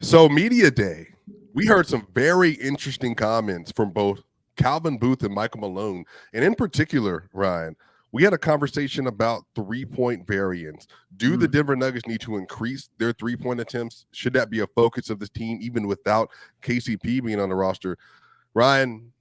So media day, we heard some very interesting comments from both Calvin Booth and Michael Malone. And in particular, Ryan, we had a conversation about three-point variance. Do the Denver Nuggets need to increase their three-point attempts? Should that be a focus of the team even without KCP being on the roster? Ryan,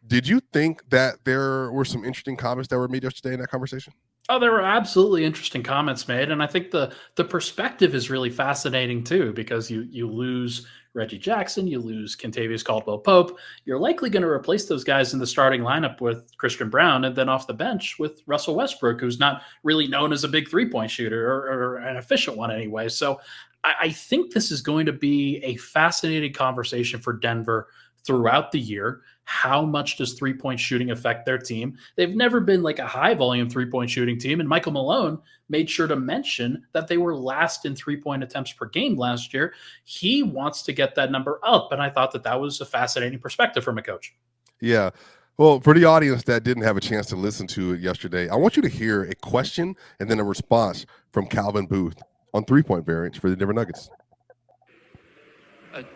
did you think that there were some interesting comments that were made yesterday in that conversation? Oh, there were absolutely interesting comments made, and I think the perspective is really fascinating too, because you lose Reggie Jackson, you lose Kentavious Caldwell-Pope. You're likely going to replace those guys in the starting lineup with Christian Brown, and then off the bench with Russell Westbrook, who's not really known as a big three-point shooter or an efficient one anyway. So I think this is going to be a fascinating conversation for Denver throughout the year. How much does three-point shooting affect their team? They've never been like a high-volume three-point shooting team, and Michael Malone made sure to mention that they were last in three-point attempts per game last year. He wants to get that number up, and I thought that was a fascinating perspective from a coach. Yeah. Well, for the audience that didn't have a chance to listen to it yesterday, I want you to hear a question and then a response from Calvin Booth on three-point variance for the Denver Nuggets.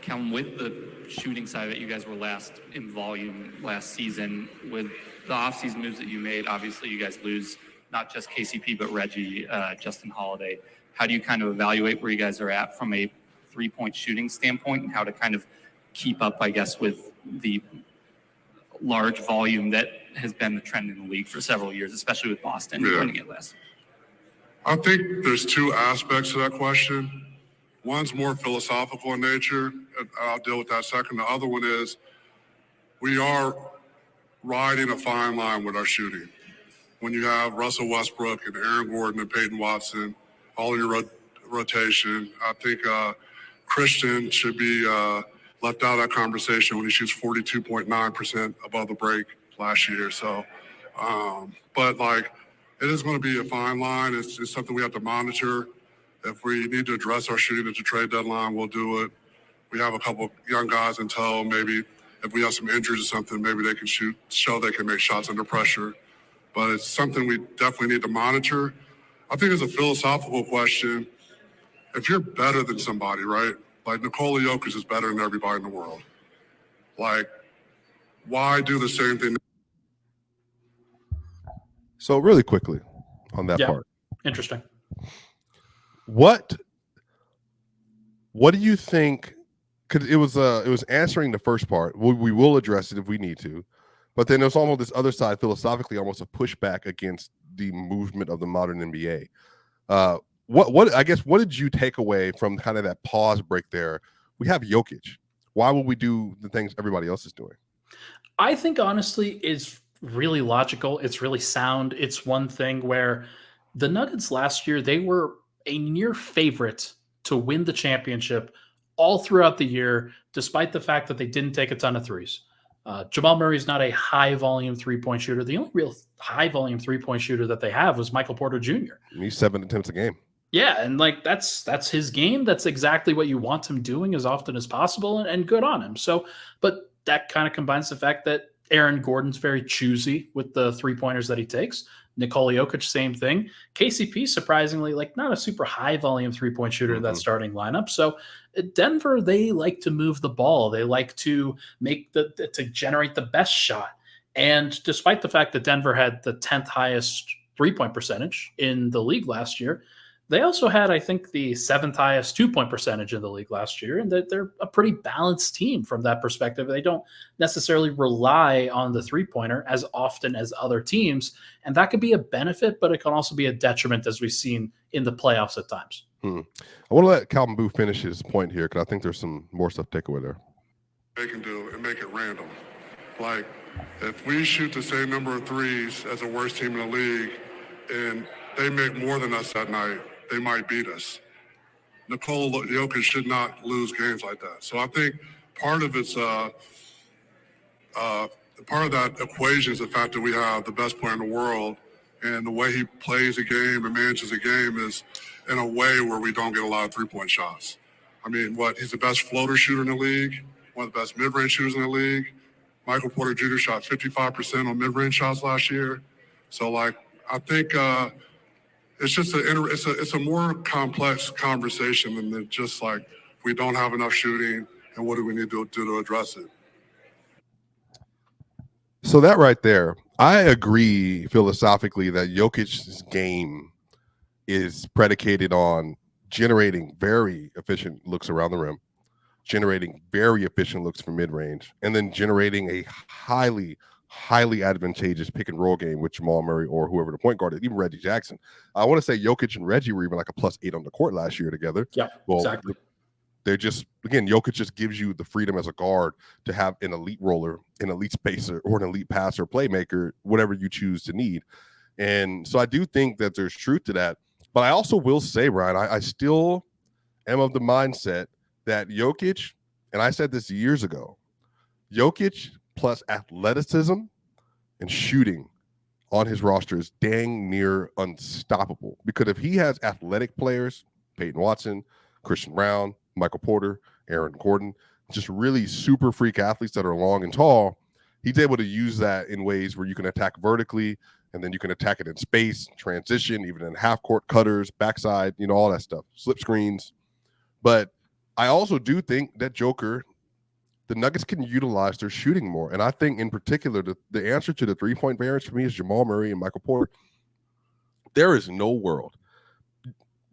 Calvin, with the shooting side of it, you guys were last in volume last season. With the offseason moves that you made, obviously you guys lose not just KCP, but Reggie, Justin Holiday. How do you kind of evaluate where you guys are at from a three-point shooting standpoint and how to kind of keep up, I guess, with the large volume that has been the trend in the league for several years, especially with Boston winning it last? I think there's two aspects to that question. One's more philosophical in nature, and I'll deal with that second. The other one is we are riding a fine line with our shooting. When you have Russell Westbrook and Aaron Gordon and Peyton Watson all in your rotation, I think Christian should be left out of that conversation when he shoots 42.9% above the break last year. So, but like, it is going to be a fine line. It's something we have to monitor. If we need to address our shooting at the trade deadline, we'll do it. We have a couple young guys in tow. Maybe if we have some injuries or something, maybe they can show they can make shots under pressure. But it's something we definitely need to monitor. I think it's a philosophical question. If you're better than somebody, right? Like Nikola Jokic is better than everybody in the world. Like, why do the same thing? So really quickly on that part. Interesting. What do you think? Because it was answering the first part. We will address it if we need to, but then there's almost this other side philosophically, almost a pushback against the movement of the modern NBA. What did you take away from kind of that pause break there? We have Jokic. Why would we do the things everybody else is doing? I think honestly, it's really logical. It's really sound. It's one thing where the Nuggets last year, they were a near favorite to win the championship all throughout the year, despite the fact that they didn't take a ton of threes. Jamal Murray is not a high-volume three-point shooter. The only real high-volume three-point shooter that they have was Michael Porter Jr. He's 7 attempts a game. Yeah, and like that's his game. That's exactly what you want him doing as often as possible, and good on him. So, but that kind of combines the fact that Aaron Gordon's very choosy with the three-pointers that he takes. Nikola Jokic, same thing. KCP, surprisingly, like not a super high volume three-point shooter in that starting lineup. So Denver, they like to move the ball. They like to to generate the best shot. And despite the fact that Denver had the 10th highest three-point percentage in the league last year, they also had, I think, the 7th highest two-point percentage in the league last year, and that they're a pretty balanced team from that perspective. They don't necessarily rely on the three-pointer as often as other teams, and that could be a benefit, but it can also be a detriment, as we've seen in the playoffs at times. I want to let Calvin Booth finish his point here, because I think there's some more stuff to take away there. They can do and make it random. Like, if we shoot the same number of threes as the worst team in the league, and they make more than us that night, they might beat us. Nikola Jokic should not lose games like that. So I think part of it's part of that equation is the fact that we have the best player in the world, and the way he plays a game and manages a game is in a way where we don't get a lot of three-point shots. I mean, he's the best floater shooter in the league, one of the best mid-range shooters in the league. Michael Porter Jr. shot 55% on mid-range shots last year. So, like, I think it's just it's a more complex conversation than just like, if we don't have enough shooting, and what do we need to do to address it? So that right there, I agree philosophically that Jokic's game is predicated on generating very efficient looks around the rim, generating very efficient looks from mid-range, and then generating a highly advantageous pick and roll game with Jamal Murray or whoever the point guard is, even Reggie Jackson. I want to say Jokic and Reggie were even like a +8 on the court last year together. Yeah, well, exactly. They're just, again, Jokic just gives you the freedom as a guard to have an elite roller, an elite spacer, or an elite passer, playmaker, whatever you choose to need. And so I do think that there's truth to that. But I also will say, Brian, I still am of the mindset that Jokic, and I said this years ago, Jokic plus athleticism and shooting on his roster is dang near unstoppable. Because if he has athletic players, Peyton Watson, Christian Brown, Michael Porter, Aaron Gordon, just really super freak athletes that are long and tall, he's able to use that in ways where you can attack vertically, and then you can attack it in space, transition, even in half-court cutters, backside, all that stuff, slip screens. But I also do think that the Nuggets can utilize their shooting more. And I think in particular, the answer to the three-point variance for me is Jamal Murray and Michael Porter. There is no world.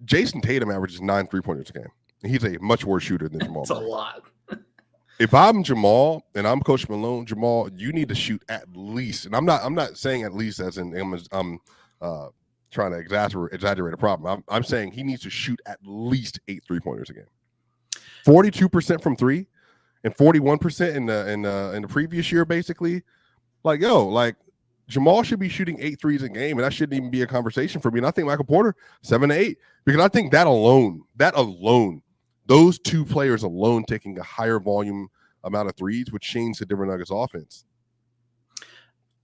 Jason Tatum averages 9 3-pointers a game. And he's a much worse shooter than Jamal Murray. It's a lot. If I'm Jamal and I'm Coach Malone, Jamal, you need to shoot at least, and I'm not saying at least as in I'm trying to exaggerate a problem. I'm saying he needs to shoot at least 8 3-pointers a game. 42% from 3 and 41% in the previous year, basically. Jamal should be shooting 8 threes a game, and that shouldn't even be a conversation for me. And I think Michael Porter 7 to 8, because I think that alone, those two players alone taking a higher volume amount of threes would change the Denver Nuggets offense.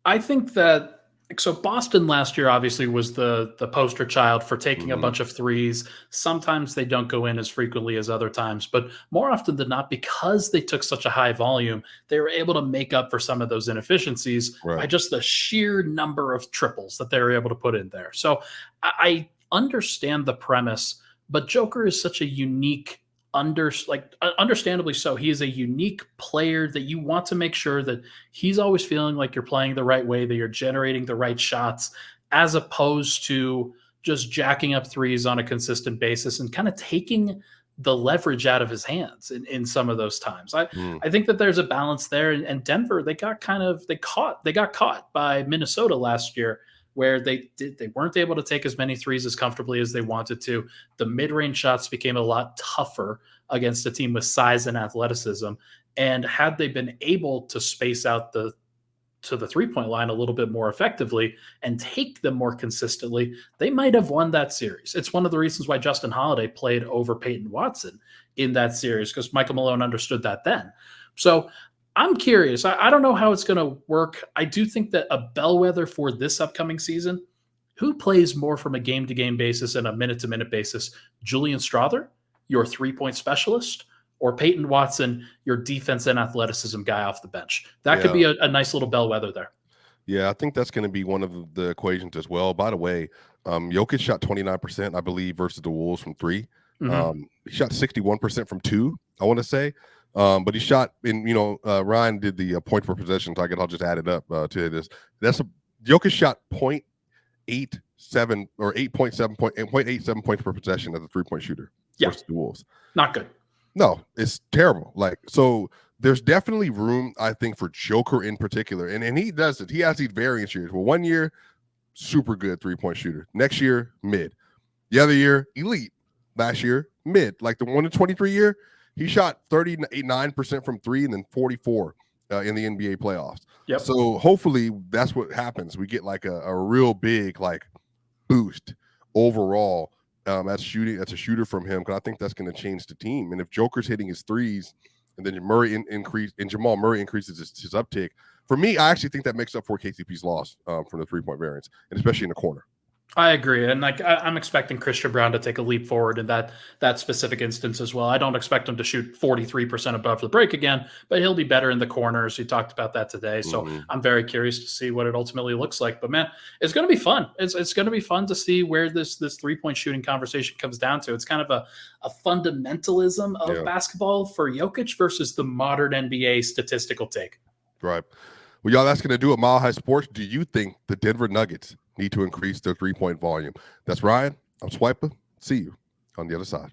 I think that, so Boston last year obviously was the poster child for taking a bunch of threes. Sometimes they don't go in as frequently as other times, but more often than not, because they took such a high volume, they were able to make up for some of those inefficiencies by just the sheer number of triples that they were able to put in there. So I understand the premise, but Joker is such a unique understandably so. He is a unique player that you want to make sure that he's always feeling like you're playing the right way, that you're generating the right shots, as opposed to just jacking up threes on a consistent basis and kind of taking the leverage out of his hands in some of those times. I think that there's a balance there. And Denver, they got caught by Minnesota last year, where they weren't able to take as many threes as comfortably as they wanted to. The mid-range shots became a lot tougher against a team with size and athleticism. And had they been able to space out to the three-point line a little bit more effectively and take them more consistently, they might have won that series. It's one of the reasons why Justin Holiday played over Peyton Watson in that series, because Michael Malone understood that then. So I'm curious. I don't know how it's going to work. I do think that a bellwether for this upcoming season, who plays more from a game-to-game basis and a minute-to-minute basis? Julian Strawther, your three-point specialist, or Peyton Watson, your defense and athleticism guy off the bench? That could be a nice little bellwether there. Yeah, I think that's going to be one of the equations as well. By the way, Jokic shot 29%, I believe, versus the Wolves from 3. He shot 61% from 2, I want to say. But he shot in, Ryan did the point per possession target. I'll just add it up to this. Jokic shot 0.87 or 0.87 points per possession as a 3-point shooter versus the Wolves. Not good. No, it's terrible. So there's definitely room, I think, for Joker in particular. And he does it. He has these variance years. Well, 1 year, super good 3-point shooter. Next year, mid. The other year, elite. Last year, mid. Like the 1 to 23 year, he shot 39% from 3 and then 44 in the NBA playoffs. Yep. So hopefully that's what happens. We get like a real big boost overall as a shooter from him, because I think that's going to change the team. And if Joker's hitting his threes and then Jamal Murray increases his uptick, for me, I actually think that makes up for KCP's loss from the 3-point variance, and especially in the corner. I agree, and like I'm expecting Christian Brown to take a leap forward in that specific instance as well. I don't expect him to shoot 43% above the break again, but he'll be better in the corners. You talked about that today, so I'm very curious to see what it ultimately looks like. But man, it's going to be fun. It's going to be fun to see where this 3-point shooting conversation comes down to. It's kind of a fundamentalism of basketball for Jokic versus the modern NBA statistical take. Right. Well, y'all, that's going to do it. Mile High Sports. Do you think the Denver Nuggets need to increase their 3-point volume? That's Ryan. I'm Swipa. See you on the other side.